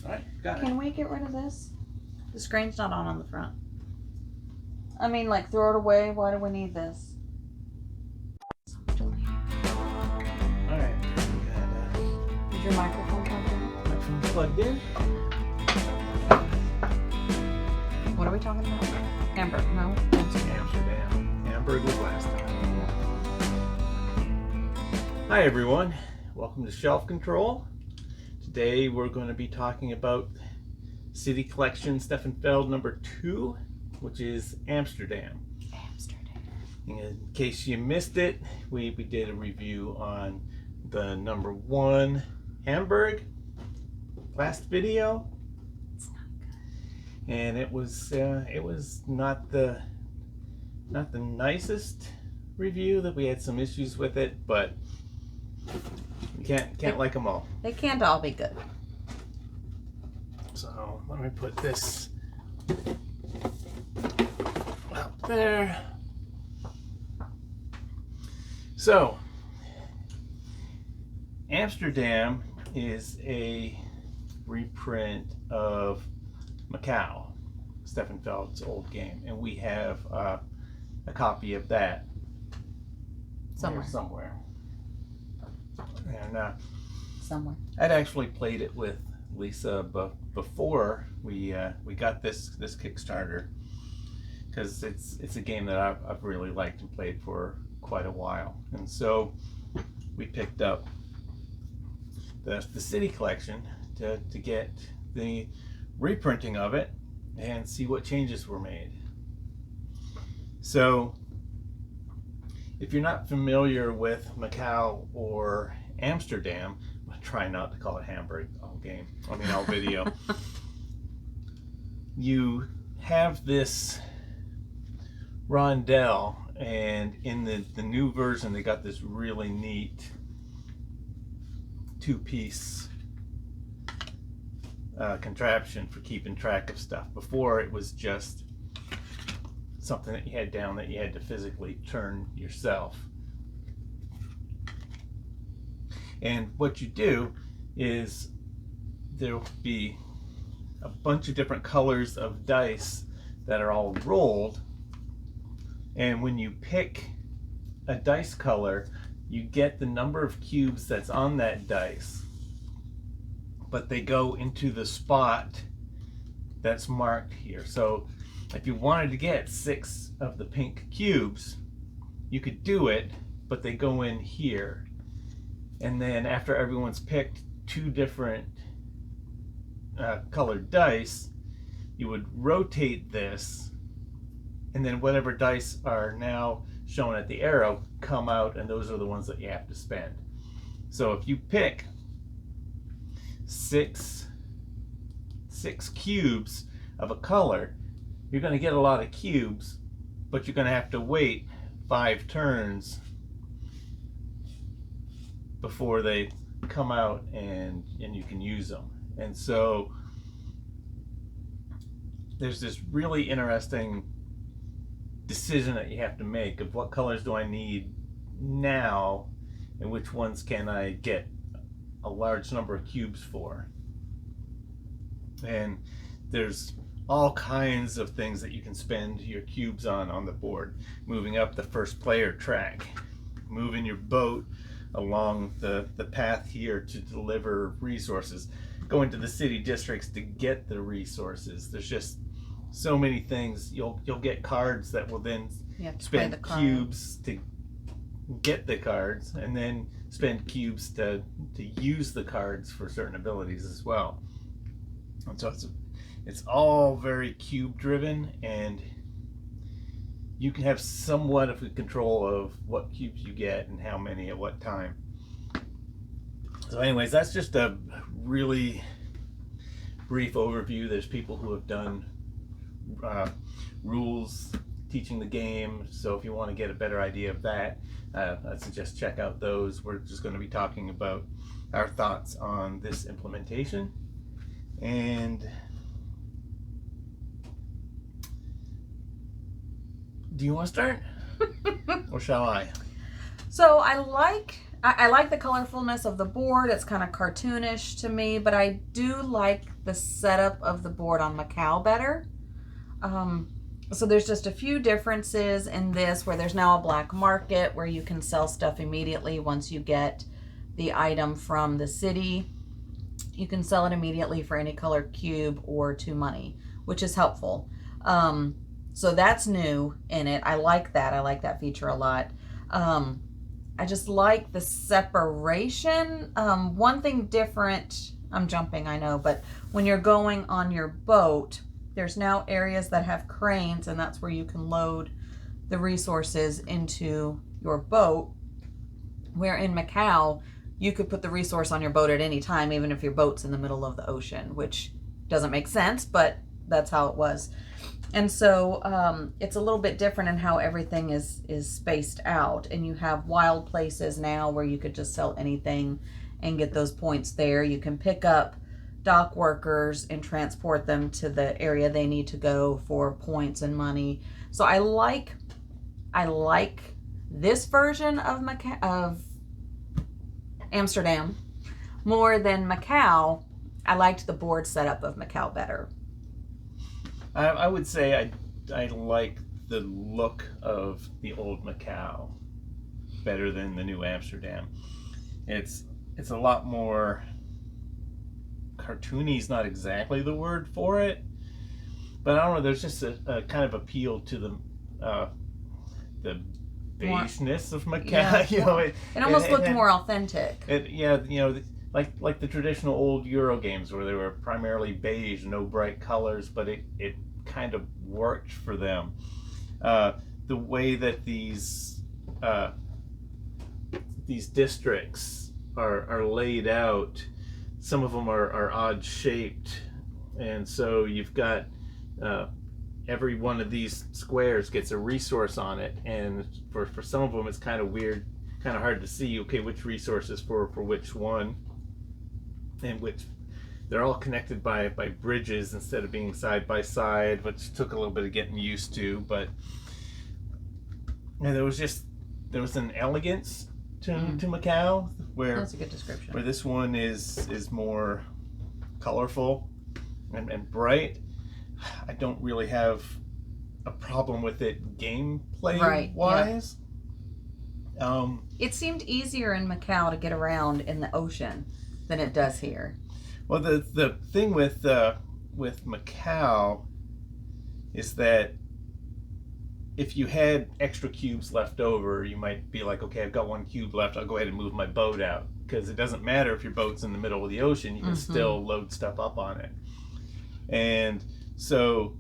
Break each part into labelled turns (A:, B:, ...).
A: All right, got it.
B: Can we get rid of this? The screen's not on the front. I mean, like, throw it away. Why do we need this?
A: All right, we got
B: Is your microphone plugged in?
A: microphone plugged in.
B: What are we talking about? Hamburg, no?
A: Amsterdam. Hamburg was last time. Hi everyone, welcome to Shelf Control. Today we're going to be talking about City Collection Stefan Feld number 2, which is Amsterdam. In case you missed it, we did a review on the number 1 Hamburg last video.
B: It's not good.
A: And it was not the nicest review. That we had some issues with it, but you can't like them all.
B: They can't all be good.
A: So let me put this out there. So Amsterdam is a reprint of Macau, Stefan Feld's old game, and we have a copy of that somewhere. And
B: Somewhere.
A: I'd actually played it with Lisa before we got this Kickstarter, because it's a game that I've really liked and played for quite a while, and so we picked up the City Collection to get the reprinting of it and see what changes were made. So if you're not familiar with Macau or Amsterdam, I try not to call it Hamburg all video. You have this rondelle, and in the new version they got this really neat 2-piece contraption for keeping track of stuff. Before it was just something that you had down that you had to physically turn yourself. And what you do is there'll be a bunch of different colors of dice that are all rolled, and when you pick a dice color, you get the number of cubes that's on that dice, but they go into the spot that's marked here. So if you wanted to get 6 of the pink cubes, you could do it, but they go in here. And then after everyone's picked 2 different colored dice, you would rotate this, and then whatever dice are now shown at the arrow come out, and those are the ones that you have to spend. So if you pick 6 cubes of a color, you're going to get a lot of cubes, but you're going to have to wait 5 turns before they come out and you can use them. And so there's this really interesting decision that you have to make of what colors do I need now and which ones can I get a large number of cubes for. And there's all kinds of things that you can spend your cubes on the board. Moving up the first player track, moving your boat along the path here to deliver resources, going to the city districts to get the resources. There's just so many things. You'll get cards that will then spend cubes to get the cards, and then spend cubes to use the cards for certain abilities as well. And so it's all very cube driven, and you can have somewhat of a control of what cubes you get and how many at what time. So anyways, that's just a really brief overview. There's people who have done rules teaching the game, so if you want to get a better idea of that, I suggest check out those. We're just going to be talking about our thoughts on this implementation. And do you want to start? Or shall I?
B: So I like I like the colorfulness of the board. It's kind of cartoonish to me, but I do like the setup of the board on Macau better. So there's just a few differences in this, where there's now a black market where you can sell stuff immediately once you get the item from the city. You can sell it immediately for any color cube or 2 money, which is helpful. So that's new in it. I like that. I like that feature a lot. I just like the separation. One thing different, I'm jumping, I know, but when you're going on your boat, there's now areas that have cranes, and that's where you can load the resources into your boat. Where in Macau, you could put the resource on your boat at any time, even if your boat's in the middle of the ocean, which doesn't make sense, but that's how it was. And so it's a little bit different in how everything is spaced out. And you have wild places now where you could just sell anything and get those points there. You can pick up dock workers and transport them to the area they need to go for points and money. So I like this version of Amsterdam more than Macau. I liked the board setup of Macau better.
A: I would say I like the look of the old Macau better than the new Amsterdam. It's a lot more cartoony is not exactly the word for it, but I don't know. There's just a kind of appeal to the beigeness of Macau.
B: Yeah,
A: you know,
B: it almost looked more authentic.
A: Like the traditional old Euro games where they were primarily beige, no bright colors, but it kind of worked for them. The way that these districts are laid out, some of them are odd shaped, and so you've got every one of these squares gets a resource on it, and for some of them it's kind of weird, kind of hard to see, okay, which resource is for which one, and which they're all connected by bridges instead of being side by side, which took a little bit of getting used to, but there was an elegance to Macau where
B: That's a good description.
A: Where this one is more colorful and bright. I don't really have a problem with it gameplay wise.
B: Yeah. It seemed easier in Macau to get around in the ocean than it does here.
A: Well, the thing with Macau is that if you had extra cubes left over, you might be like, okay, I've got 1 cube left, I'll go ahead and move my boat out. Because it doesn't matter if your boat's in the middle of the ocean, you can still load stuff up on it. And so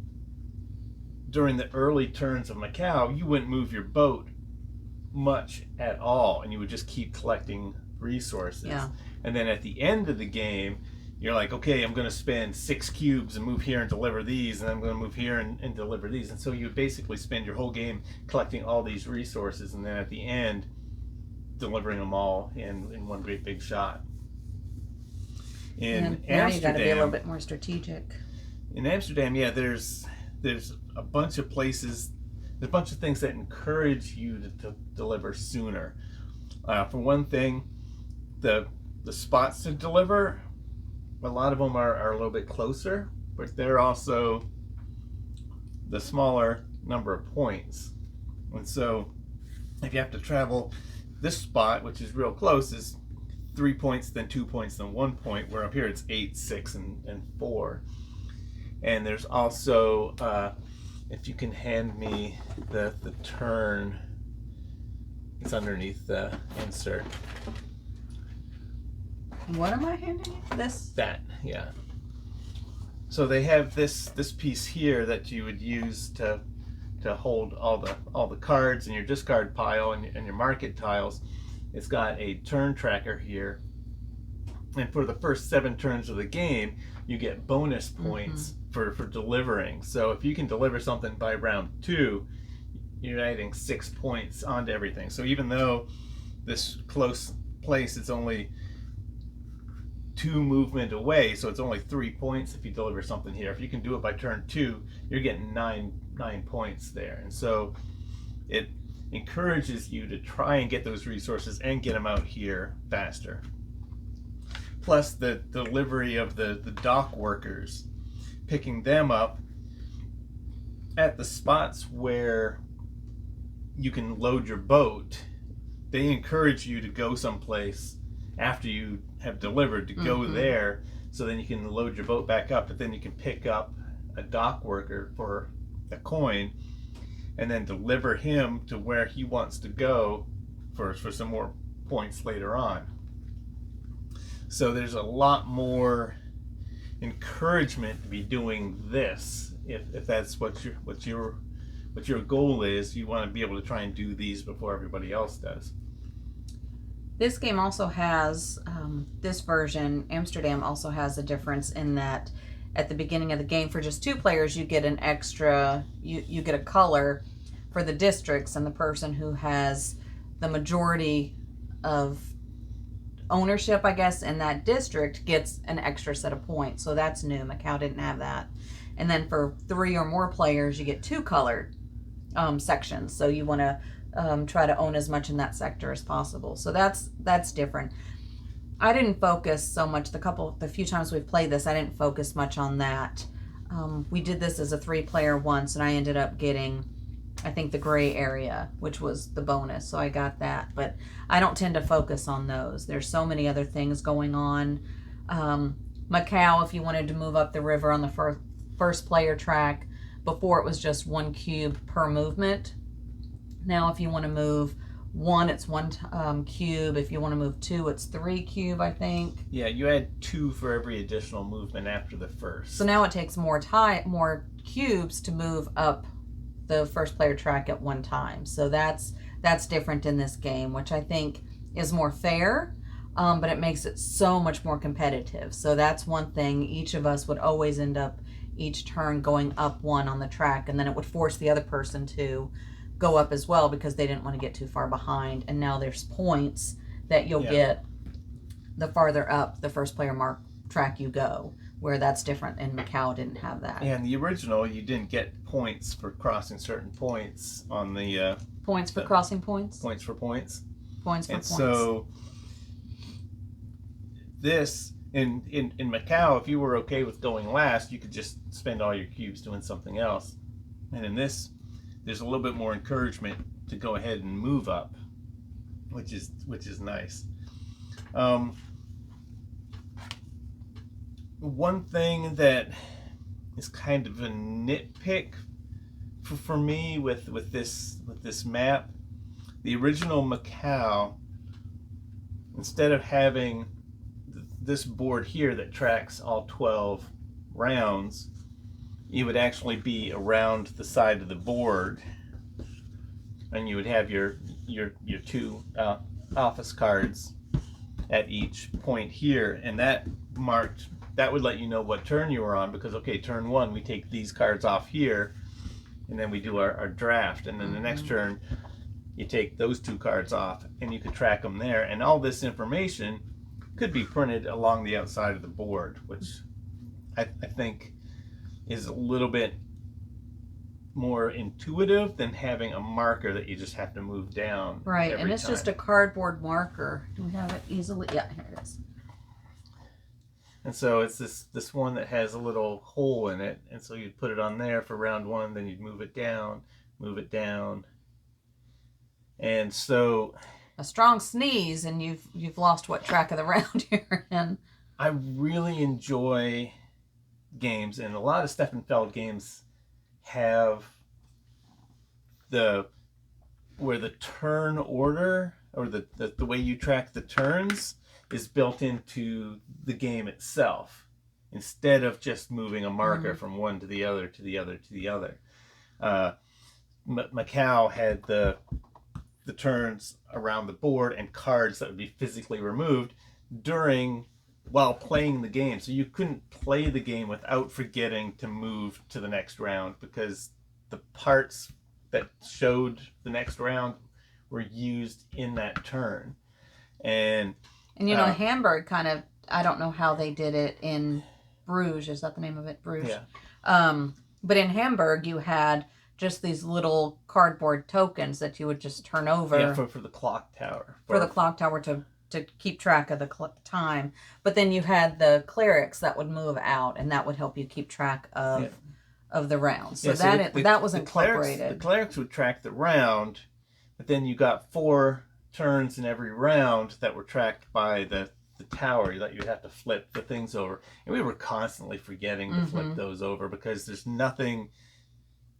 A: during the early turns of Macau, you wouldn't move your boat much at all, and you would just keep collecting resources.
B: Yeah.
A: And then at the end of the game, you're like, okay, I'm going to spend 6 cubes and move here and deliver these, and I'm going to move here and deliver these. And so you basically spend your whole game collecting all these resources, and then at the end, delivering them all in one great big shot. In
B: now
A: Amsterdam,
B: you got to be a little bit more strategic.
A: In Amsterdam, yeah, there's a bunch of places, there's a bunch of things that encourage you to deliver sooner. For one thing, the spots to deliver, a lot of them are a little bit closer, but they're also the smaller number of points. And so if you have to travel this spot, which is real close, is 3 points, then 2 points, then 1 point, where up here it's 8, 6, and 4. And there's also, if you can hand me the turn, it's underneath the insert.
B: What am I handing you? This?
A: That, yeah. So they have this piece here that you would use to hold all the cards in your discard pile and your market tiles. It's got a turn tracker here, and for the first 7 turns of the game, you get bonus points for delivering. So if you can deliver something by round 2, you're adding 6 points onto everything. So even though this close place is only 2 movement away, so it's only 3 points if you deliver something here. If you can do it by turn 2, you're getting 9 points there. And so encourages you to try and get those resources and get them out here faster. Plus the delivery of the dock workers, picking them up at the spots where you can load your boat. They encourage you to go someplace after you have delivered, to go there, so then you can load your boat back up, but then you can pick up a dock worker for a coin and then deliver him to where he wants to go for some more points later on. So there's a lot more encouragement to be doing this if that's what your goal is. You want to be able to try and do these before everybody else does.
B: This game also has, this version, Amsterdam, also has a difference in that at the beginning of the game, for just 2 players, you get an extra, you get a color for the districts, and the person who has the majority of ownership, I guess, in that district gets an extra set of points. So that's new. Macau didn't have that. And then for 3 or more players, you get 2 colored sections. So you want to try to own as much in that sector as possible. So that's different. I didn't focus so much, the few times we've played this, I didn't focus much on that. We did this as a 3-player once, and I ended up getting, I think, the gray area, which was the bonus, so I got that. But I don't tend to focus on those. There's so many other things going on. Macau, if you wanted to move up the river on the first player track, before it was just 1 cube per movement. Now if you want to move 1, it's 1 cube. If you want to move 2, it's 3 cube, I think.
A: Yeah, you add 2 for every additional movement after the first.
B: So now it takes more cubes to move up the first player track at one time. So that's different in this game, which I think is more fair, but it makes it so much more competitive. So that's one thing. Each of us would always end up each turn going up 1 on the track, and then it would force the other person to go up as well because they didn't want to get too far behind. And now there's points that you'll get the farther up the first player mark track you go, where that's different, and Macau didn't have that.
A: Yeah, in the original, you didn't get points for crossing certain points on the...
B: points for crossing points?
A: Points for points.
B: Points for
A: and
B: points.
A: So this, in Macau, if you were okay with going last, you could just spend all your cubes doing something else. And in this, there's a little bit more encouragement to go ahead and move up, which is nice. One thing that is kind of a nitpick for me with this map, the original Macau, instead of having this board here that tracks all 12 rounds, you would actually be around the side of the board, and you would have your 2 office cards at each point here, and that would let you know what turn you were on, because okay, turn 1 we take these cards off here, and then we do our draft, and then the next turn you take those 2 cards off, and you could track them there. And all this information could be printed along the outside of the board, which I think is a little bit more intuitive than having a marker that you just have to move down.
B: Right, and it's just a cardboard marker. Do we have it easily? Yeah, here it is.
A: And so it's this one that has a little hole in it, and so you'd put it on there for round 1, then you'd move it down, and so
B: a strong sneeze and you've lost what track of the round you're in.
A: I really enjoy games, and a lot of Stefan Feld games have where the turn order, or the way you track the turns, is built into the game itself, instead of just moving a marker from one to the other to the other to the other. Macau had the turns around the board and cards that would be physically removed while playing the game. So you couldn't play the game without forgetting to move to the next round, because the parts that showed the next round were used in that turn. And
B: you know, Hamburg kind of, I don't know how they did it in Bruges. Is that the name of it? Bruges?
A: Yeah.
B: But in Hamburg, you had just these little cardboard tokens that you would just turn over.
A: Yeah, for the clock tower.
B: For the clock tower to keep track of the time. But then you had the clerics that would move out, and that would help you keep track of the rounds. So that was incorporated.
A: The clerics would track the round, but then you got 4 turns in every round that were tracked by the tower that you have to flip the things over. And we were constantly forgetting to flip those over because there's nothing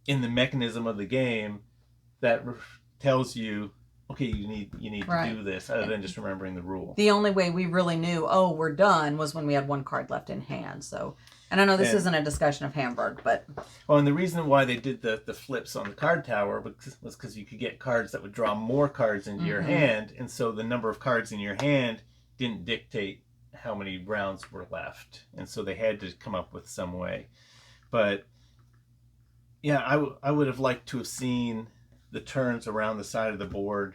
A: in the mechanism of the game that tells you, okay, you need to do this, other than just remembering the rule.
B: The only way we really knew, oh, we're done, was when we had 1 card left in hand. So, and I know this isn't a discussion of Hamburg, but...
A: Well, and the reason why they did the flips on the card tower was because you could get cards that would draw more cards into your hand, and so the number of cards in your hand didn't dictate how many rounds were left. And so they had to come up with some way. But, yeah, I would have liked to have seen the turns around the side of the board,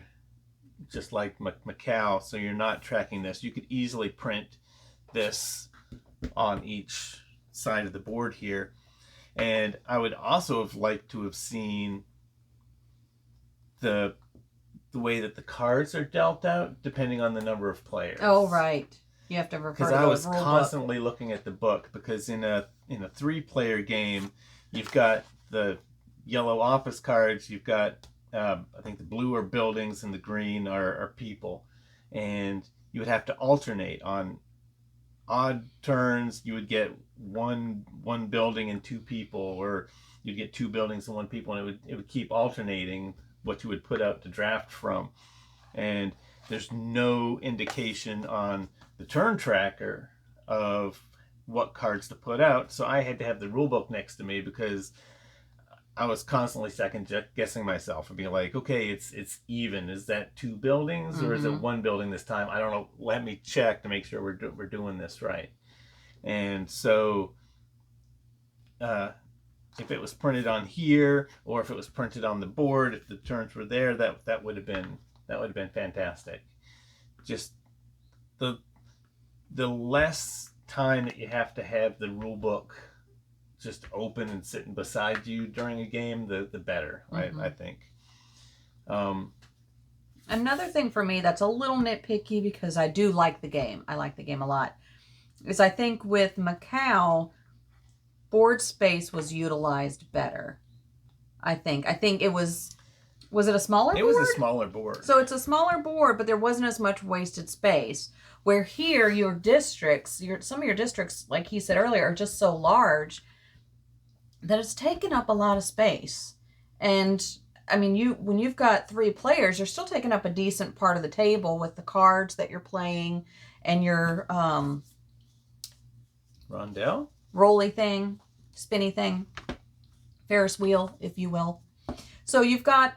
A: just like Macau, so you're not tracking this. You could easily print this on each side of the board here. And I would also have liked to have seen the way that the cards are dealt out depending on the number of players.
B: Oh, right. You have to refer to the
A: rule book. Because I was constantly
B: book.
A: looking at the book, because in a 3-player game, you've got the yellow office cards, you've got I think the blue are buildings and the green are people, and you would have to alternate. On odd turns you would get one building and 2 people, or you'd get 2 buildings and 1 people, and it would keep alternating what you would put out to draft from. And there's no indication on the turn tracker of what cards to put out, so I had to have the rule book next to me, because I was constantly second guessing myself and being like, okay, it's even. Is that 2 buildings or is it 1 building this time? I don't know. Let me check to make sure we're doing this right. And so, if it was printed on here, or if it was printed on the board, if the turns were there, that would have been fantastic. Just the less time that you have to have the rule book just open and sitting beside you during a game, the better, I think.
B: Another thing for me that's a little nitpicky, because I do like the game, I like the game a lot, is I think with Macau, board space was utilized better. I think it was it a smaller board?
A: It was a smaller board.
B: So it's a smaller board, but there wasn't as much wasted space. Where here, your districts, some of your districts, like he said earlier, are just so large that it's taken up a lot of space. And I mean, when you've got 3 players, you're still taking up a decent part of the table with the cards that you're playing and your
A: rondelle,
B: rolly thing, spinny thing, Ferris wheel, if you will. So you've got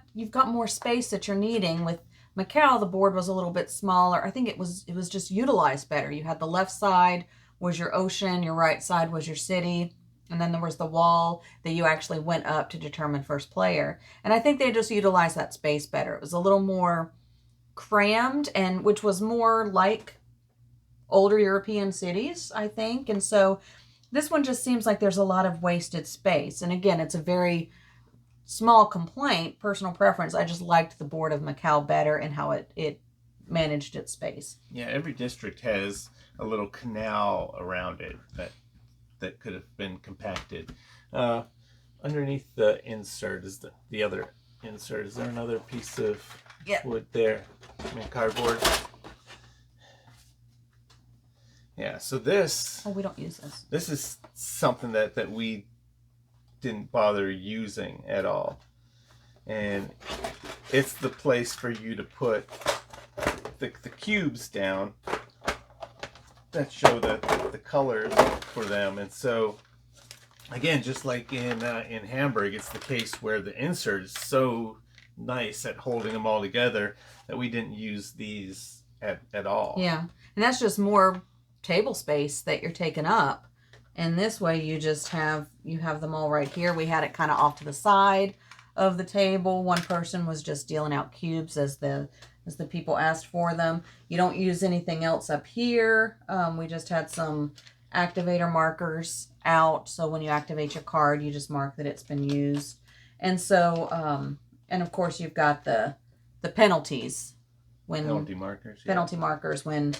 B: more space that you're needing. With Macau, the board was a little bit smaller. I think it was just utilized better. You had the left side was your ocean, your right side was your city, and then there was the wall that you actually went up to determine first player. And I think they just utilized that space better. It was a little more crammed, and which was more like older European cities, I think. And so this one just seems like there's a lot of wasted space. And again, it's a very small complaint, personal preference. I just liked the board of Macau better and how it managed its space.
A: Yeah, every district has a little canal around it that could have been compacted. Underneath the insert is the other insert. Is there another piece of wood there? I mean, cardboard. Yeah, so this...
B: Oh, we don't use this.
A: This is something that we didn't bother using at all. And it's the place for you to put the cubes down that show the colors for them. And so, again, just like in Hamburg, it's the case where the insert is so nice at holding them all together that we didn't use these at all.
B: Yeah, and that's just more table space that you're taking up. And this way you have them all right here. We had it kind of off to the side of the table. One person was just dealing out cubes as the people asked for them. You don't use anything else up here. We just had some activator markers out. So when you activate your card, you just mark that it's been used. And so, and of course, you've got the penalties when
A: Penalty markers. Yeah.
B: penalty markers when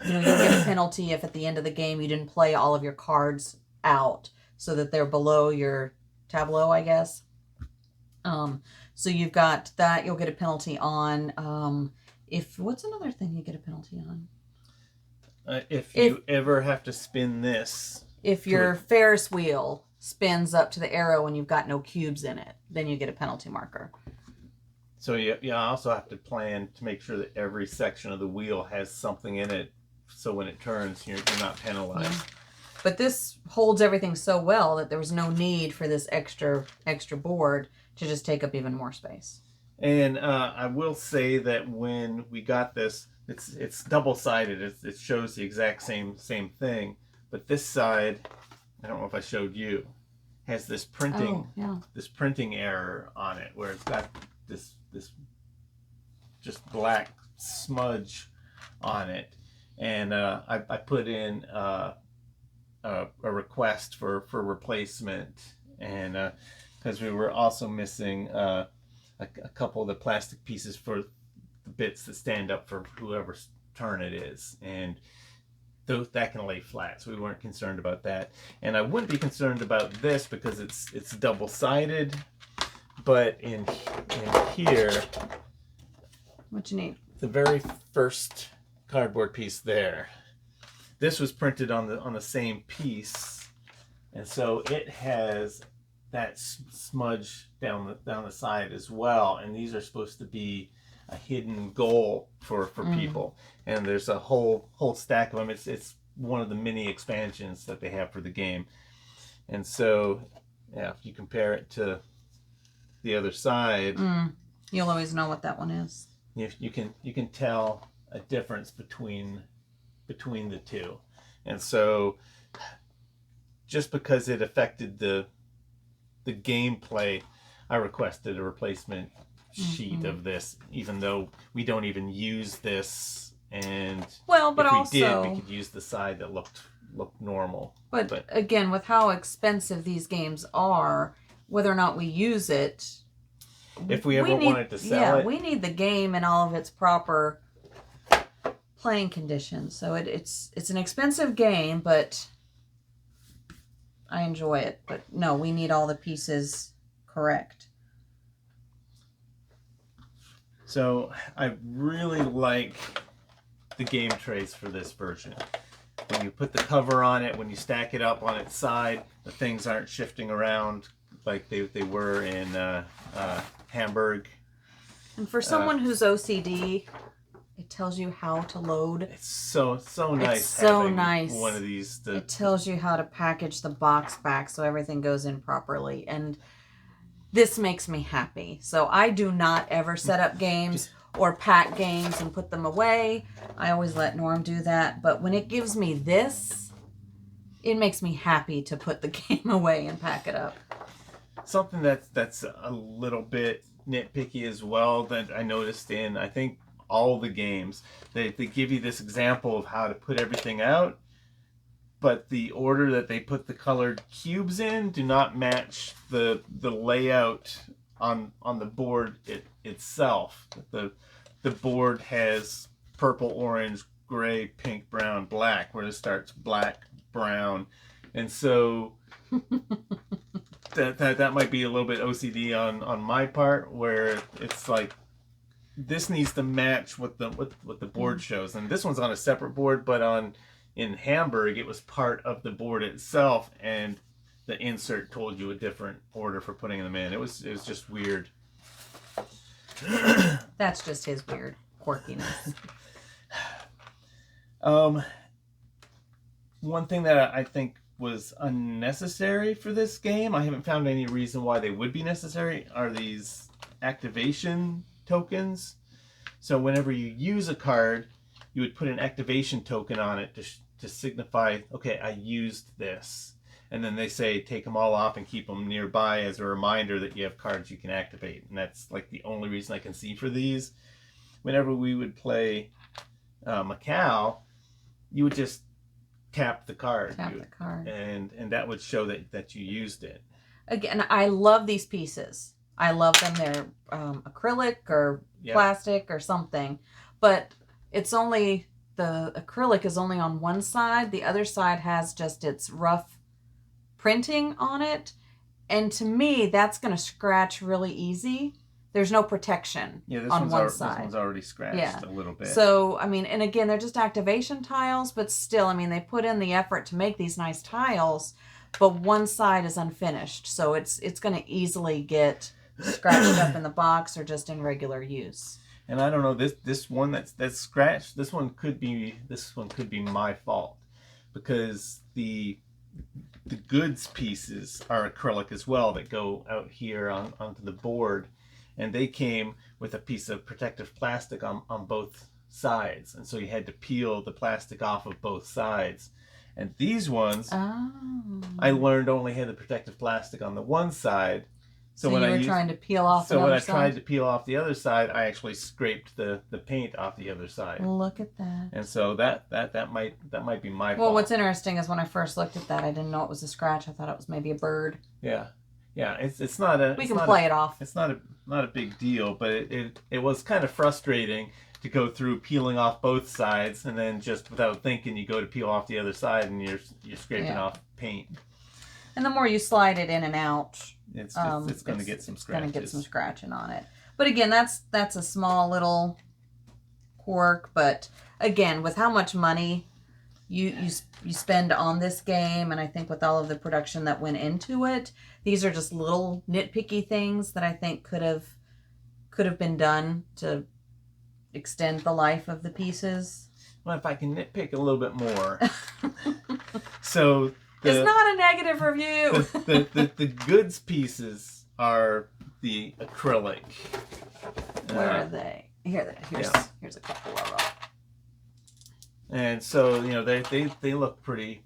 B: you'll get a penalty if at the end of the game you didn't play all of your cards out so that they're below your tableau, I guess. So you've got that. You'll get a penalty on. If what's another thing you get a penalty on?
A: If you ever have to spin this,
B: if your Ferris wheel spins up to the arrow and you've got no cubes in it, then you get a penalty marker.
A: So you also have to plan to make sure that every section of the wheel has something in it, so when it turns, you're not penalized.
B: Yeah. But this holds everything so well that there was no need for this extra board to just take up even more space.
A: And I will say that when we got this, it's double-sided. It shows the exact same thing, but this side, I don't know if I showed you, has this printing error on it where it's got this just black smudge on it, and I put in a request for replacement, and because we were also missing a couple of the plastic pieces for the bits that stand up for whoever's turn it is, and that can lay flat, so we weren't concerned about that. And I wouldn't be concerned about this because it's double-sided, but in here,
B: what you need?
A: The very first cardboard piece there, this was printed on the same piece, and so it has that smudge down the side as well, and these are supposed to be a hidden goal for people, and there's a whole stack of them. It's one of the mini expansions that they have for the game, and so yeah, if you compare it to the other side,
B: you'll always know what that one is.
A: You can tell a difference between the two, and so just because it affected the gameplay, I requested a replacement sheet of this, even though we don't even use this, and
B: but
A: if we did, we could use the side that looked normal.
B: But again, with how expensive these games are, whether or not we use it,
A: if we ever wanted to sell it,
B: we need the game in all of its proper playing conditions. So it's an expensive game, but I enjoy it. But no, we need all the pieces correct.
A: So I really like the game trays for this version. When you put the cover on it, when you stack it up on its side, the things aren't shifting around like they were in Hamburg.
B: And for someone who's OCD, it tells you how to load.
A: It's so nice.
B: It's so nice.
A: One of these.
B: It tells you how to package the box back so everything goes in properly, and this makes me happy. So I do not ever set up games or pack games and put them away. I always let Norm do that. But when it gives me this, it makes me happy to put the game away and pack it up.
A: Something that's a little bit nitpicky as well that I noticed in, I think, all the games. They give you this example of how to put everything out, but the order that they put the colored cubes in do not match the layout on the board itself. The board has purple, orange, gray, pink, brown, black, where it starts black, brown, and so that might be a little bit OCD on my part, where it's like this needs to match what the board shows, and this one's on a separate board, but in Hamburg it was part of the board itself, and the insert told you a different order for putting them in. It was just weird.
B: That's just his weird quirkiness.
A: One thing that I think was unnecessary for this game, I haven't found any reason why they would be necessary, are these activation tokens. So whenever you use a card, you would put an activation token on it to signify, okay, I used this. And then they say take them all off and keep them nearby as a reminder that you have cards you can activate. And that's like the only reason I can see for these. Whenever we would play Macau, you would just tap the card.
B: Tap the card.
A: And that would show that you used it.
B: again, I love these pieces. I love them. They're acrylic or plastic or something, but it's only, the acrylic is only on one side. The other side has just its rough printing on it. And to me, that's going to scratch really easy. There's no protection on one side.
A: This one's already scratched a little bit.
B: So, I mean, and again, they're just activation tiles, but still, I mean, they put in the effort to make these nice tiles, but one side is unfinished. So it's going to easily get scratched up in the box or just in regular use.
A: And I don't know, this one that's scratched, this one could be my fault, because the goods pieces are acrylic as well that go out here onto the board, and they came with a piece of protective plastic on both sides, and so you had to peel the plastic off of both sides. And these ones, I learned only had the protective plastic on the one side.
B: So when you were trying to peel off the other side?
A: So when I tried to peel off the other side, I actually scraped the paint off the other side.
B: Look at that.
A: And so that might be my fault.
B: Well, what's interesting is when I first looked at that, I didn't know it was a scratch. I thought it was maybe a bird.
A: Yeah. Yeah, it's not a...
B: We can play it off.
A: It's not a big deal, but it was kind of frustrating to go through peeling off both sides, and then just without thinking, you go to peel off the other side, and you're scraping off paint.
B: And the more you slide it in and out,
A: it's going to get some scratches.
B: Going to get some scratching on it. But again, that's a small little quirk. But again, with how much money you spend on this game, and I think with all of the production that went into it, these are just little nitpicky things that I think could have been done to extend the life of the pieces.
A: Well, if I can nitpick a little bit more. So
B: it's not a negative review.
A: The goods pieces are the acrylic.
B: Where are they? Here's a couple of them.
A: And so, you know, they look pretty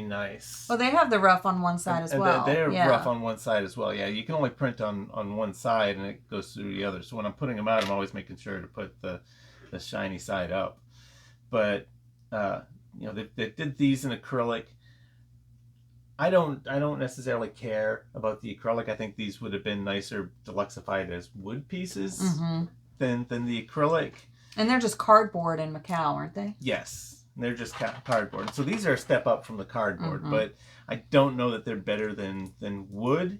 A: nice.
B: Well, they have the rough on one side as well.
A: They're rough on one side as well. Yeah, you can only print on one side, and it goes through the other. So when I'm putting them out, I'm always making sure to put the shiny side up. But you know, they did these in acrylic. I don't necessarily care about the acrylic. I think these would have been nicer deluxified as wood pieces than the acrylic.
B: And they're just cardboard in Macau, aren't they?
A: Yes, they're just cardboard. So these are a step up from the cardboard, but I don't know that they're better than wood.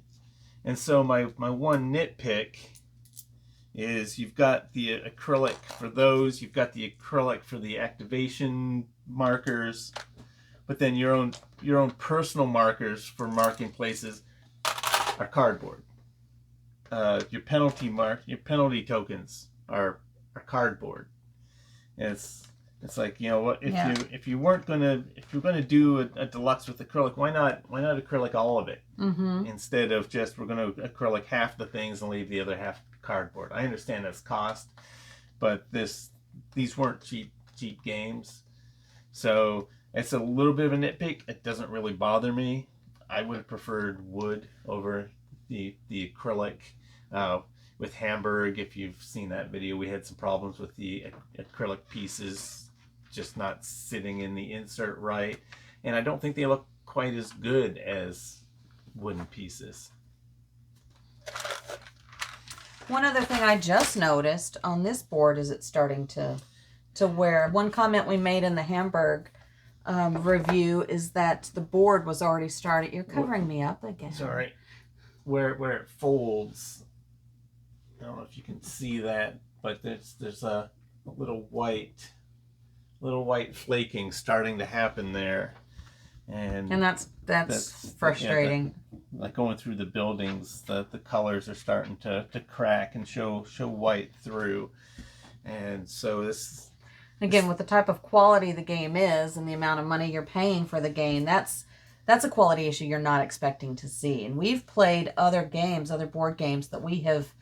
A: And so my one nitpick is you've got the acrylic for those, you've got the acrylic for the activation markers, but then your own personal markers for marking places are cardboard. Your penalty tokens are cardboard. And it's like, you know what, if you're gonna do a deluxe with acrylic, why not acrylic all of it instead of just we're gonna acrylic half the things and leave the other half cardboard. I understand that's cost, but these weren't cheap games, so it's a little bit of a nitpick. It doesn't really bother me. I would have preferred wood over the acrylic. With Hamburg, if you've seen that video, we had some problems with the acrylic pieces just not sitting in the insert right, and I don't think they look quite as good as wooden pieces.
B: One other thing I just noticed on this board is it's starting to wear. One comment we made in the Hamburg review is that the board was already started. You're covering me up again.
A: Sorry. Where it folds, I don't know if you can see that, but there's a little white flaking starting to happen there, and that's frustrating. Like going through the buildings, the colors are starting to crack and show white through, and so this
B: again with the type of quality the game is and the amount of money you're paying for the game, that's a quality issue you're not expecting to see. And we've played other board games that we have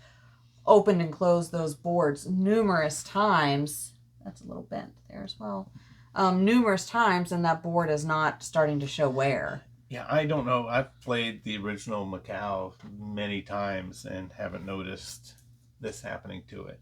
B: opened and closed those boards numerous times. That's a little bent there as well. Numerous times, and that board is not starting to show wear.
A: Yeah, I don't know. I've played the original Macau many times and haven't noticed this happening to it.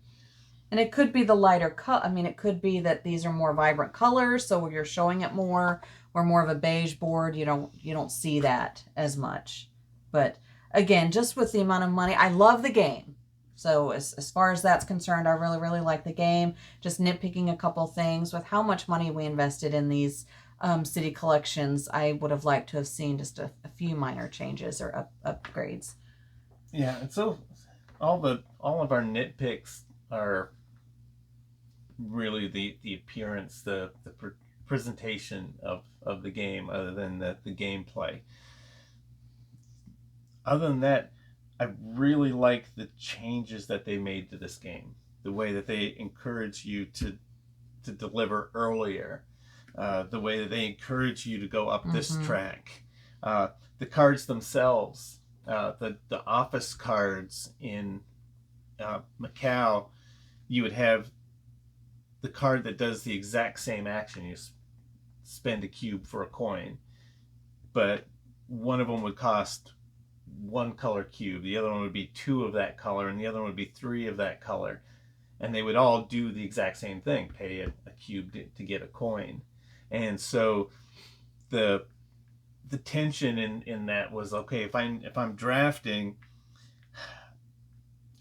B: And it could be the lighter cut. I mean, it could be that these are more vibrant colors, so you're showing it more, or more of a beige board. You don't see that as much. But again, just with the amount of money, I love the game. So as far as that's concerned, I really, really like the game. Just nitpicking a couple things with how much money we invested in these city collections. I would have liked to have seen just a few minor changes or upgrades.
A: Yeah, and so all of our nitpicks are really the appearance, the presentation of the game, other than the gameplay. Other than that, I really like the changes that they made to this game. The way that they encourage you to deliver earlier, the way that they encourage you to go up this track, the cards themselves, the office cards in Macau, you would have the card that does the exact same action. You spend a cube for a coin, but one of them would cost one color cube, the other one would be two of that color, and the other one would be three of that color, and they would all do the exact same thing: pay a cube to get a coin. And so the tension in that was, okay, if I'm drafting,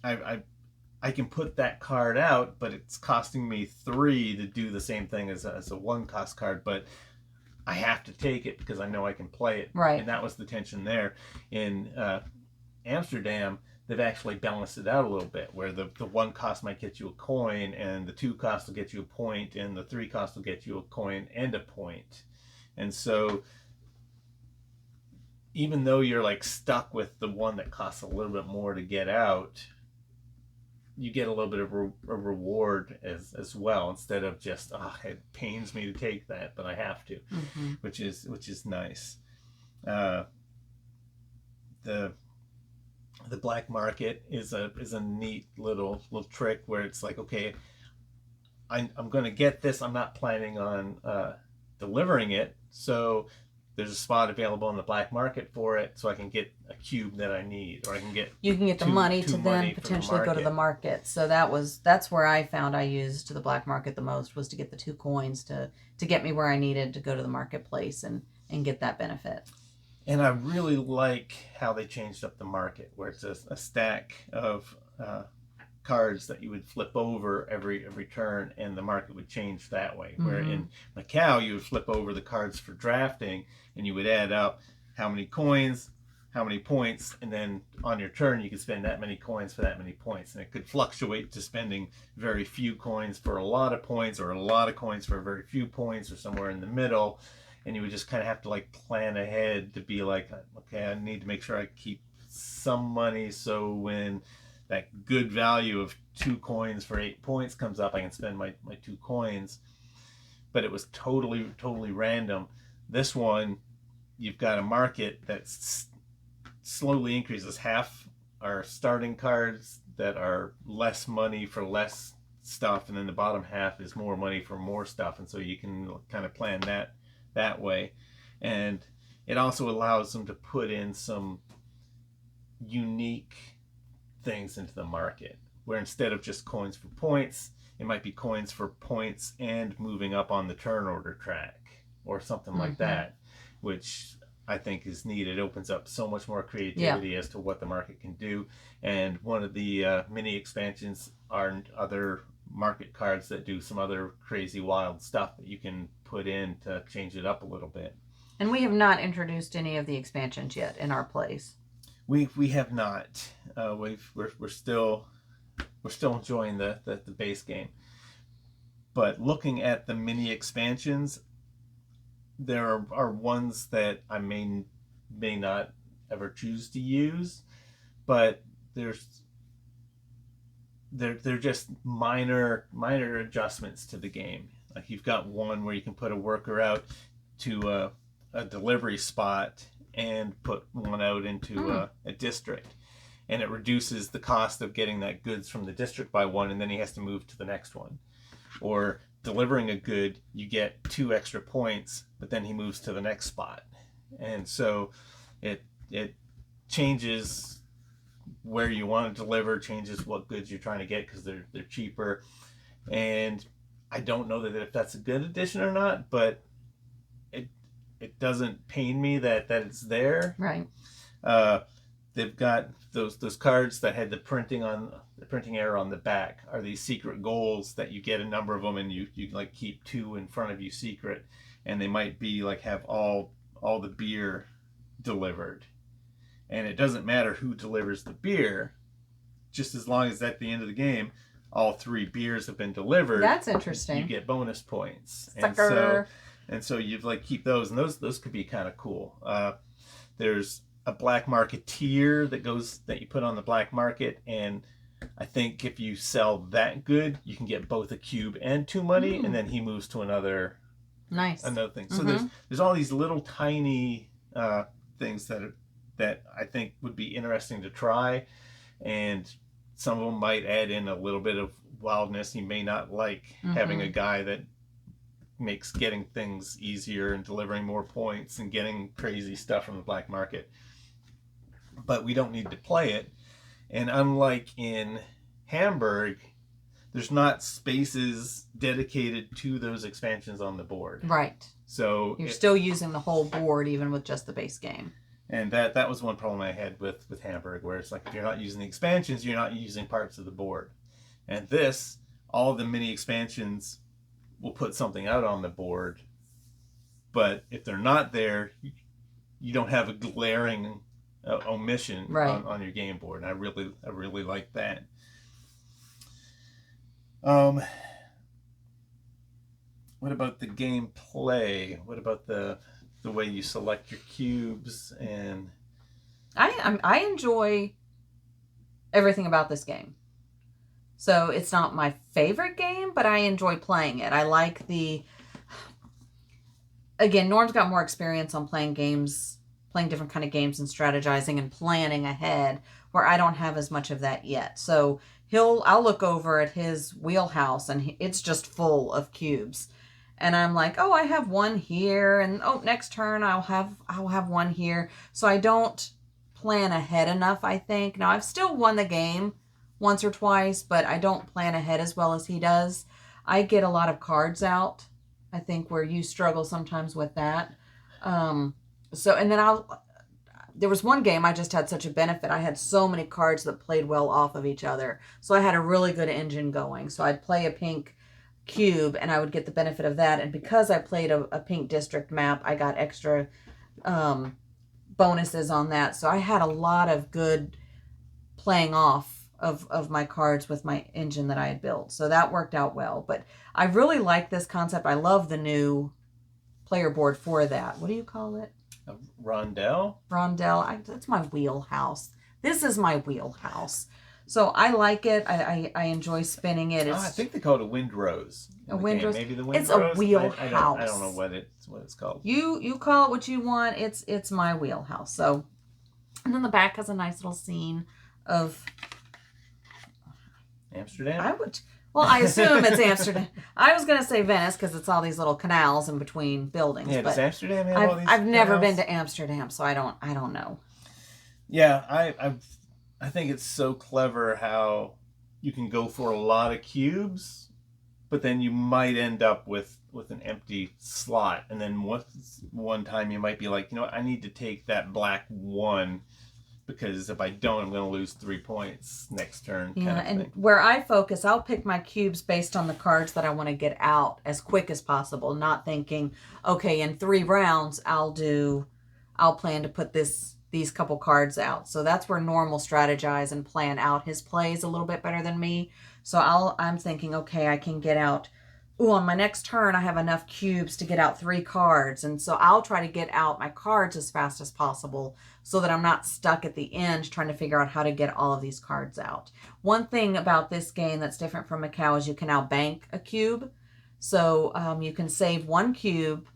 A: I can put that card out, but it's costing me 3 to do the same thing as a 1 cost card, but I have to take it because I know I can play it.
B: Right.
A: And that was the tension there. In Amsterdam, they've actually balanced it out a little bit, where the 1 cost might get you a coin, and the 2 cost will get you a point, and the 3 cost will get you a coin and a point. And so even though you're like stuck with the one that costs a little bit more to get out, you get a little bit of a reward as well, instead of just, it pains me to take that, but I have to, which is nice. The black market is a neat little trick where it's like, okay, I'm going to get this. I'm not planning on delivering it, so there's a spot available on the black market for it, so I can get a cube that I need, or I can get
B: the money to then potentially go to the market. So that's where I found I used the black market the most, was to get the 2 coins to get me where I needed to go to the marketplace and get that benefit.
A: And I really like how they changed up the market, where it's a stack of cards that you would flip over every turn, and the market would change that way. Where in Macau, you would flip over the cards for drafting, and you would add up how many coins, how many points, and then on your turn you could spend that many coins for that many points. And it could fluctuate to spending very few coins for a lot of points, or a lot of coins for very few points, or somewhere in the middle. And you would just kind of have to like plan ahead to be like, okay, I need to make sure I keep some money, so when that good value of 2 coins for 8 points comes up, I can spend my 2 coins. But it was totally random. This one, you've got a market that slowly increases. Half are starting cards that are less money for less stuff, and then the bottom half is more money for more stuff. And so you can kind of plan that way. And it also allows them to put in some unique things into the market, where instead of just coins for points, it might be coins for points and moving up on the turn order track, or something like that, which I think is neat. It opens up so much more creativity as to what the market can do. And one of the mini expansions are other market cards that do some other crazy wild stuff that you can put in to change it up a little bit.
B: And we have not introduced any of the expansions yet in our plays.
A: We have not. We're still enjoying the base game. But looking at the mini expansions, there are ones that I may not ever choose to use, but they're just minor adjustments to the game. Like, you've got one where you can put a worker out to a delivery spot and put one out into a district, and it reduces the cost of getting that goods from the district by 1, and then he has to move to the next one. Or delivering a good, you get 2 extra points, but then he moves to the next spot. And so it changes where you want to deliver, changes what goods you're trying to get, because they're cheaper. And I don't know that if that's a good addition or not, but it doesn't pain me that it's there.
B: Right.
A: they've got those cards that had the printing error on the back are these secret goals that you get a number of them, and you like keep 2 in front of you secret, and they might be like have all the beer delivered, and it doesn't matter who delivers the beer, just as long as at the end of the game all 3 beers have been delivered.
B: That's interesting.
A: You get bonus points.
B: Sucker.
A: And so you like keep those, and those could be kind of cool. There's a black marketeer that you put on the black market, and I think if you sell that good, you can get both a cube and 2 money, and then he moves to another thing. So there's all these little tiny things that I think would be interesting to try, and some of them might add in a little bit of wildness. You may not like having a guy that makes getting things easier and delivering more points and getting crazy stuff from the black market. But we don't need to play it. And unlike in Hamburg, there's not spaces dedicated to those expansions on the board.
B: Right.
A: So
B: you're still using the whole board even with just the base game.
A: And that was one problem I had with Hamburg, where it's like if you're not using the expansions, you're not using parts of the board. And this, all of the mini expansions will put something out on the board, but if they're not there, you don't have a glaring omission on your game board. And I really like that. What about the gameplay? What about the way you select your cubes? And
B: I enjoy everything about this game. So it's not my favorite game, but I enjoy playing it. I like again, Norm's got more experience on playing different kind of games and strategizing and planning ahead, where I don't have as much of that yet. So I'll look over at his wheelhouse and it's just full of cubes. And I'm like, oh, I have one here, and next turn I'll have one here. So I don't plan ahead enough, I think. Now, I've still won the game once or twice, but I don't plan ahead as well as he does. I get a lot of cards out, I think, where you struggle sometimes with that. And then there was one game I just had such a benefit. I had so many cards that played well off of each other. So I had a really good engine going. So I'd play a pink cube and I would get the benefit of that. And because I played a pink district map, I got extra bonuses on that. So I had a lot of good playing off of my cards with my engine that I had built. So that worked out well. But I really like this concept. I love the new player board for that. What do you call it?
A: A rondelle?
B: Rondelle. That's my wheelhouse. This is my wheelhouse. So I like it. I enjoy spinning it.
A: I think they call it a windrose.
B: A windrose.
A: Maybe the windrose.
B: It's a wheelhouse.
A: I don't know what it's called.
B: You call it what you want. It's my wheelhouse. So, and then the back has a nice little scene of
A: Amsterdam.
B: I assume it's Amsterdam. I was going to say Venice because it's all these little canals in between buildings.
A: Yeah,
B: but
A: does Amsterdam have all these
B: I've never
A: canals?
B: been to Amsterdam, so I don't know.
A: Yeah, I think it's so clever how you can go for a lot of cubes, but then you might end up with an empty slot, and then one time you might be like, you know what, I need to take that black one, because if I don't, I'm going to lose 3 points next turn.
B: Yeah, and where I focus, I'll pick my cubes based on the cards that I want to get out as quick as possible, not thinking, okay, in 3 rounds, I'll plan to put these couple cards out. So that's where Norm will strategize and plan out his plays a little bit better than me. So I'm thinking, okay, I can get out, on my next turn, I have enough cubes to get out 3 cards. And so I'll try to get out my cards as fast as possible so that I'm not stuck at the end trying to figure out how to get all of these cards out. One thing about this game that's different from Macau is you can now bank a cube. So you can save 1 cube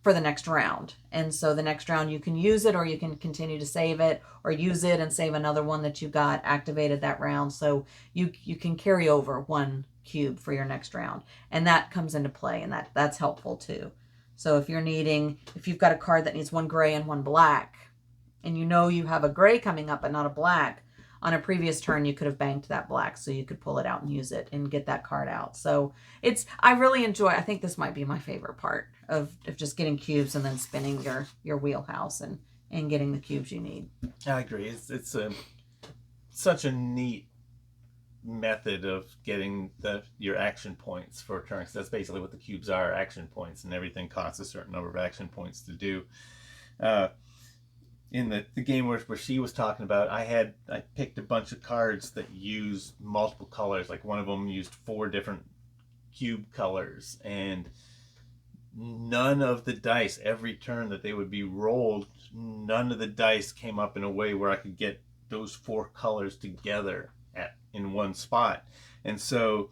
B: for the next round. And so the next round you can use it, or you can continue to save it, or use it and save another one that you got activated that round. So you can carry over 1 cube for your next round. And that comes into play, and that's helpful too. So if you've got a card that needs 1 gray and 1 black, and you know you have a gray coming up but not a black, on a previous turn you could have banked that black, so you could pull it out and use it and get that card out. So I really enjoy, I think this might be my favorite part of just getting cubes and then spinning your wheelhouse and in getting the cubes you need.
A: I agree. It's such a neat method of getting your action points for turns. That's basically what the cubes are, action points, and everything costs a certain number of action points to do. Uh, in the game where she was talking about, I picked a bunch of cards that used multiple colors. Like one of them used 4 different cube colors, and none of the dice, every turn that they would be rolled, none of the dice came up in a way where I could get those 4 colors together in one spot. And so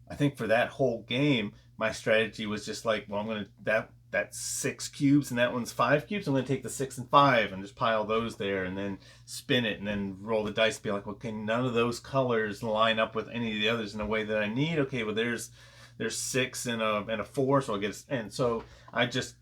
A: I think for that whole game, my strategy was just like, well, I'm going to, that's 6 cubes and that one's 5 cubes. I'm going to take the 6 and 5 and just pile those there and then spin it and then roll the dice, be like, okay, none of those colors line up with any of the others in a way that I need. Okay, well, there's 6 and a 4, so I'll get, and so I just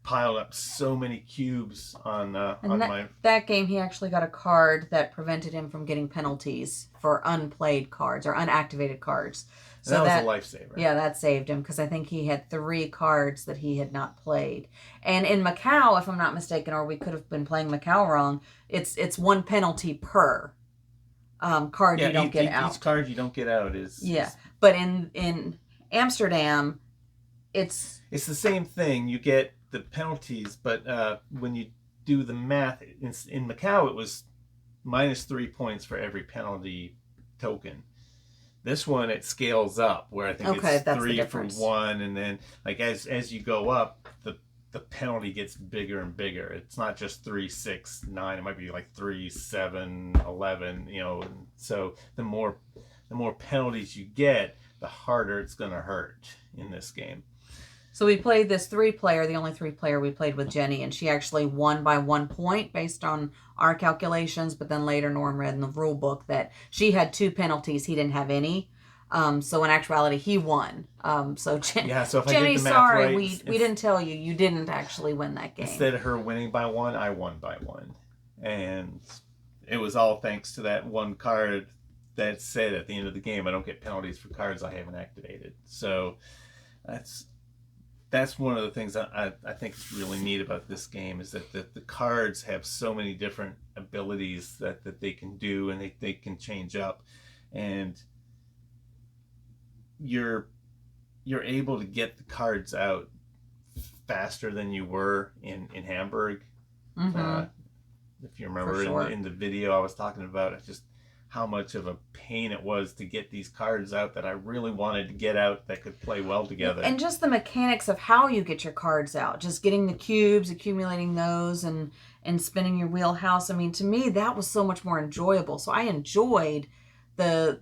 A: piled up so many cubes on
B: that game. He actually got a card that prevented him from getting penalties for unplayed cards or unactivated cards.
A: So that was a lifesaver.
B: Yeah, that saved him because I think he had 3 cards that he had not played. And in Macau, if I'm not mistaken, or we could have been playing Macau wrong, it's 1 penalty per card you don't get out.
A: Each card you don't get out is
B: But in Amsterdam, it's
A: the same thing. You get the penalties, but when you do the math in Macau, it was -3 points for every penalty token. This one, it scales up where I think it's 3 for 1, and then like as you go up, the penalty gets bigger and bigger. It's not just 3, 6, 9. It might be like 3, 7, 11. So the more penalties you get, the harder it's going to hurt in this game.
B: So we played this 3-player, the only 3-player we played with Jenny, and she actually won by 1 point based on our calculations, but then later Norm read in the rule book that she had 2 penalties, he didn't have any. So in actuality, he won. So Jenny,
A: I did the math
B: sorry,
A: right,
B: we didn't tell you. You didn't actually win that game.
A: Instead of her winning by 1, I won by 1. And it was all thanks to that one card that said at the end of the game, I don't get penalties for cards I haven't activated. So that's one of the things I think is really neat about this game, is that the cards have so many different abilities that they can do, and they can change up, and you're able to get the cards out faster than you were in Hamburg.
B: Mm-hmm.
A: If you remember in the video I was talking about, it's just how much of a pain it was to get these cards out that I really wanted to get out that could play well together.
B: And just the mechanics of how you get your cards out, just getting the cubes, accumulating those, and spinning your wheelhouse. I mean, to me, that was so much more enjoyable. So I enjoyed the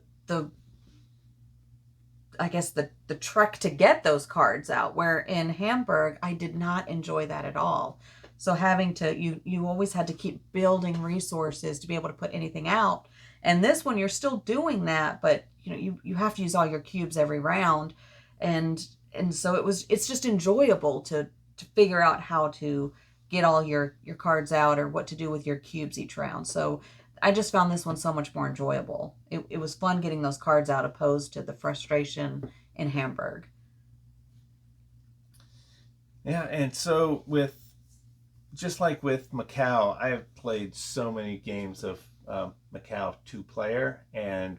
B: trek to get those cards out, where in Hamburg, I did not enjoy that at all. So having to, you always had to keep building resources to be able to put anything out. And this one, you're still doing that, but you have to use all your cubes every round, and so it's just enjoyable to figure out how to get all your cards out or what to do with your cubes each round. So I just found this one so much more enjoyable. It was fun getting those cards out opposed to the frustration in Hamburg.
A: Yeah, and so just like with Macau, I have played so many games of Macau 2-player and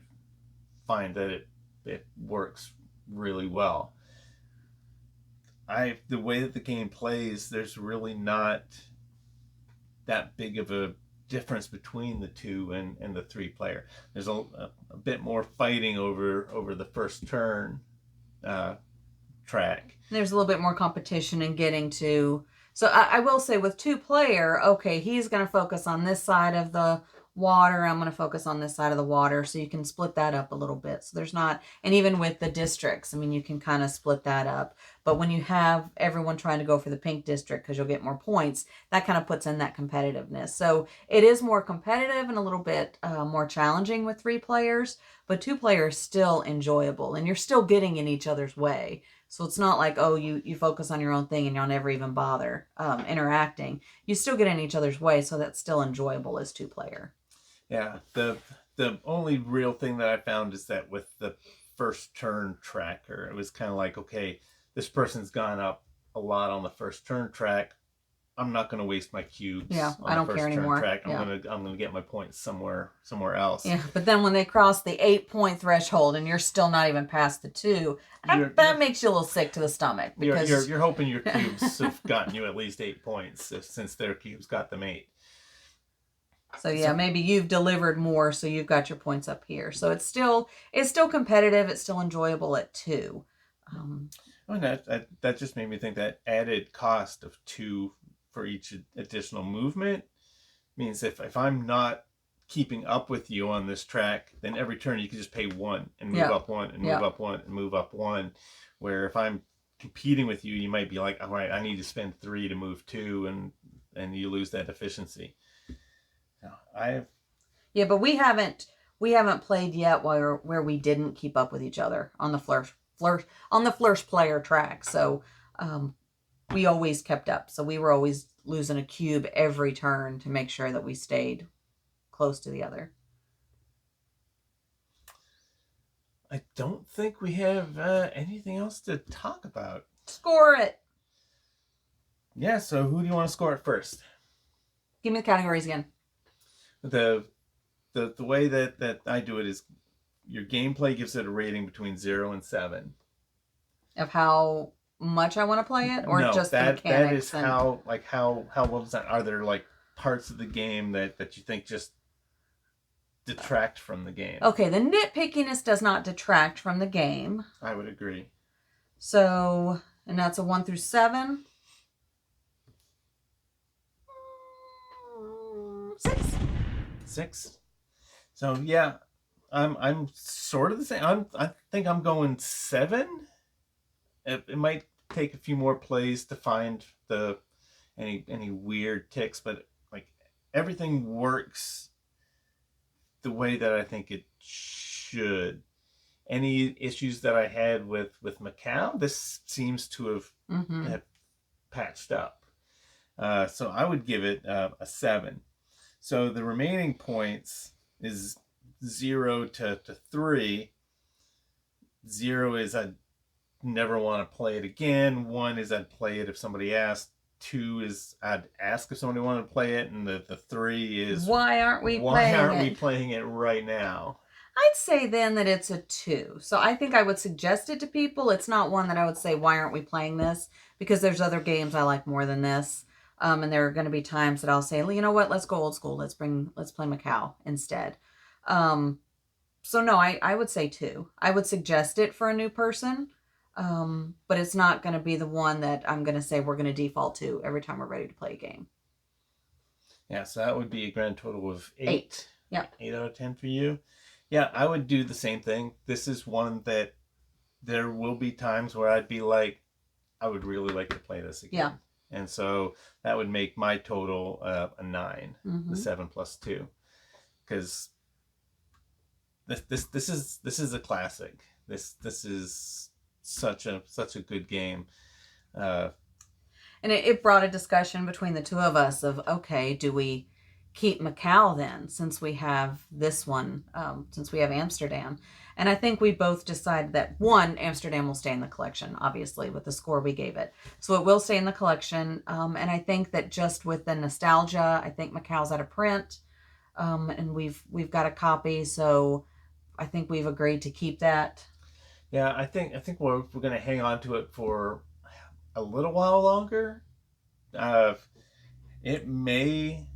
A: find that it works really well. The way that the game plays, there's really not that big of a difference between the 2 and the 3-player. There's a bit more fighting over the first turn track.
B: There's a little bit more competition in getting to. So I will say with 2-player, okay, he's going to focus on this side of the water, I'm going to focus on this side of the water, so you can split that up a little bit. So there's not, and even with the districts, I mean, you can kind of split that up. But when you have everyone trying to go for the pink district because you'll get more points, that kind of puts in that competitiveness. So it is more competitive and a little bit more challenging with 3 players, but 2-player is still enjoyable, and you're still getting in each other's way. So it's not like, oh, you focus on your own thing and you'll never even bother interacting. You still get in each other's way, so that's still enjoyable as 2-player.
A: Yeah, the only real thing that I found is that with the first turn tracker, it was kind of like, okay, this person's gone up a lot on the first turn track. I'm not going to waste my cubes
B: Yeah,
A: on
B: I
A: the
B: don't care
A: first turn
B: anymore.
A: track.
B: Yeah.
A: I'm gonna get my points somewhere else.
B: Yeah, but then when they cross the 8-point threshold and you're still not even past the 2, that makes you a little sick to the stomach, because
A: you're hoping your cubes have gotten you at least 8 points since their cubes got them 8.
B: So yeah, maybe you've delivered more, so you've got your points up here. So it's still competitive. It's still enjoyable at 2.
A: And that just made me think that added cost of 2 for each additional movement means if I'm not keeping up with you on this track, then every turn you can just pay 1 and move up 1 and move up 1 and move up 1. Where if I'm competing with you, you might be like, all right, I need to spend 3 to move 2, and you lose that efficiency.
B: Yeah, but we haven't played yet where we didn't keep up with each other on the first player track. So we always kept up. So we were always losing a cube every turn to make sure that we stayed close to the other.
A: I don't think we have anything else to talk about.
B: Score it.
A: Yeah, so who do you want to score it first?
B: Give me the categories again.
A: The way that I do it is your gameplay gives it a rating between 0 and 7.
B: Of how much I want to play it, or
A: no,
B: just
A: that,
B: the mechanics?
A: That is how well designed. Are there like parts of the game that you think just detract from the game?
B: Okay, the nitpickiness does not detract from the game.
A: I would agree.
B: So, and that's a 1 through 7. 6.
A: So yeah, I'm sort of the same. I think I'm going 7. It might take a few more plays to find any weird ticks, but like everything works the way that I think it should. Any issues that I had with Macau, this seems to have patched up. So I would give it a 7. So the remaining points is 0 to 3. 0 is I'd never want to play it again. 1 is I'd play it if somebody asked. 2 is I'd ask if somebody wanted to play it. And the 3 is
B: why aren't we
A: playing it right now?
B: I'd say then that it's a 2. So I think I would suggest it to people. It's not one that I would say, why aren't we playing this? Because there's other games I like more than this. And there are going to be times that I'll say, you know what, let's go old school. Let's play Macau instead. So no, I would say 2. I would suggest it for a new person. But it's not going to be the one that I'm going to say we're going to default to every time we're ready to play a game.
A: Yeah, so that would be a grand total of 8.
B: Yeah.
A: 8 out of 10 for you. Yeah, I would do the same thing. This is one that there will be times where I'd be like, I would really like to play this again.
B: Yeah.
A: And so that would make my total a 9, the 7 plus 2, because this is a classic. This is such a good game.
B: And it brought a discussion between the two of us of, okay, do we keep Macau then, since we have this one, since we have Amsterdam? And I think we both decided that, 1, Amsterdam will stay in the collection, obviously, with the score we gave it. So it will stay in the collection. And I think that just with the nostalgia, I think Macau's out of print. And we've got a copy, so I think we've agreed to keep that.
A: Yeah, I think we're going to hang on to it for a little while longer. It may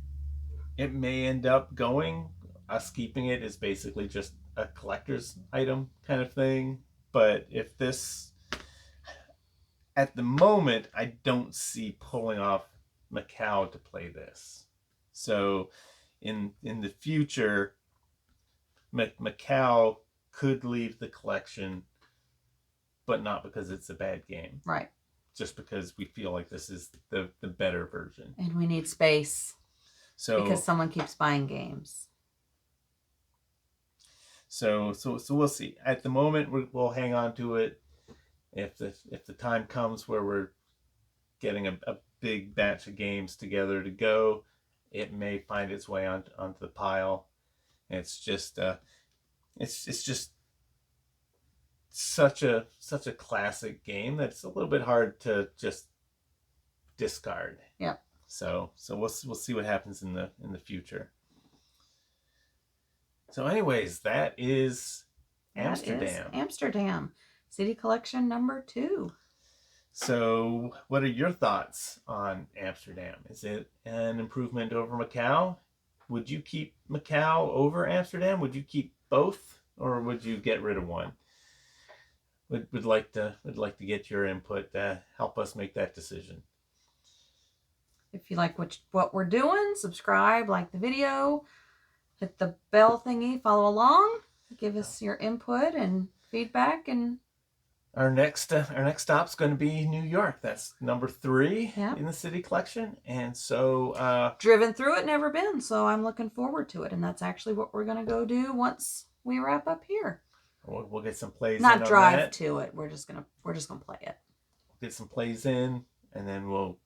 A: end up going. Us keeping it is basically just a collector's item kind of thing. But if this, at the moment, I don't see pulling off Macau to play this. So in the future, Macau could leave the collection, but not because it's a bad game.
B: Right.
A: Just because we feel like this is the better version.
B: And we need space.
A: So
B: because someone keeps buying games.
A: So we'll see. At the moment, we'll hang on to it. If the time comes where we're getting a big batch of games together to go, it may find its way onto the pile. It's just it's just such a classic game that's a little bit hard to just discard.
B: Yeah.
A: So we'll see what happens in the future. So anyways, that is Amsterdam.
B: Amsterdam. City Collection number 2.
A: So what are your thoughts on Amsterdam? Is it an improvement over Macau? Would you keep Macau over Amsterdam? Would you keep both, or would you get rid of one? Would like to get your input to help us make that decision.
B: If you like what we're doing, subscribe, like the video, hit the bell thingy, follow along, give us your input and feedback. And
A: our next stop's going to be New York. That's number 3
B: Yep.
A: in the city collection, and so
B: driven through it, never been, so I'm looking forward to it. And that's actually what we're going to go do once we wrap up here.
A: We'll get some plays.
B: Not
A: in
B: drive
A: on that.
B: to it. We're just gonna play it.
A: Get some plays in, and then we'll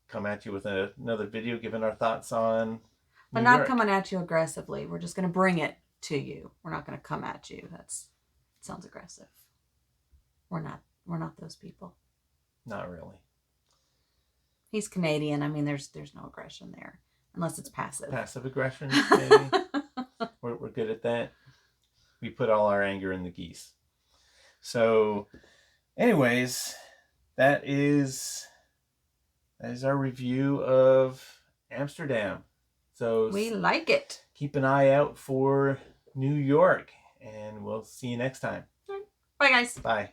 A: come at you with another video giving our thoughts on.
B: But
A: New
B: not
A: York.
B: coming at you aggressively. We're just gonna bring it to you. We're not gonna come at you. That sounds aggressive. We're not those people.
A: Not really.
B: He's Canadian. I mean, there's no aggression there, unless it's passive.
A: Passive aggression, maybe. we're good at that. We put all our anger in the geese. So, anyways, that is our review of Amsterdam. So
B: we like it.
A: Keep an eye out for New York, and we'll see you next time.
B: Bye, guys.
A: Bye.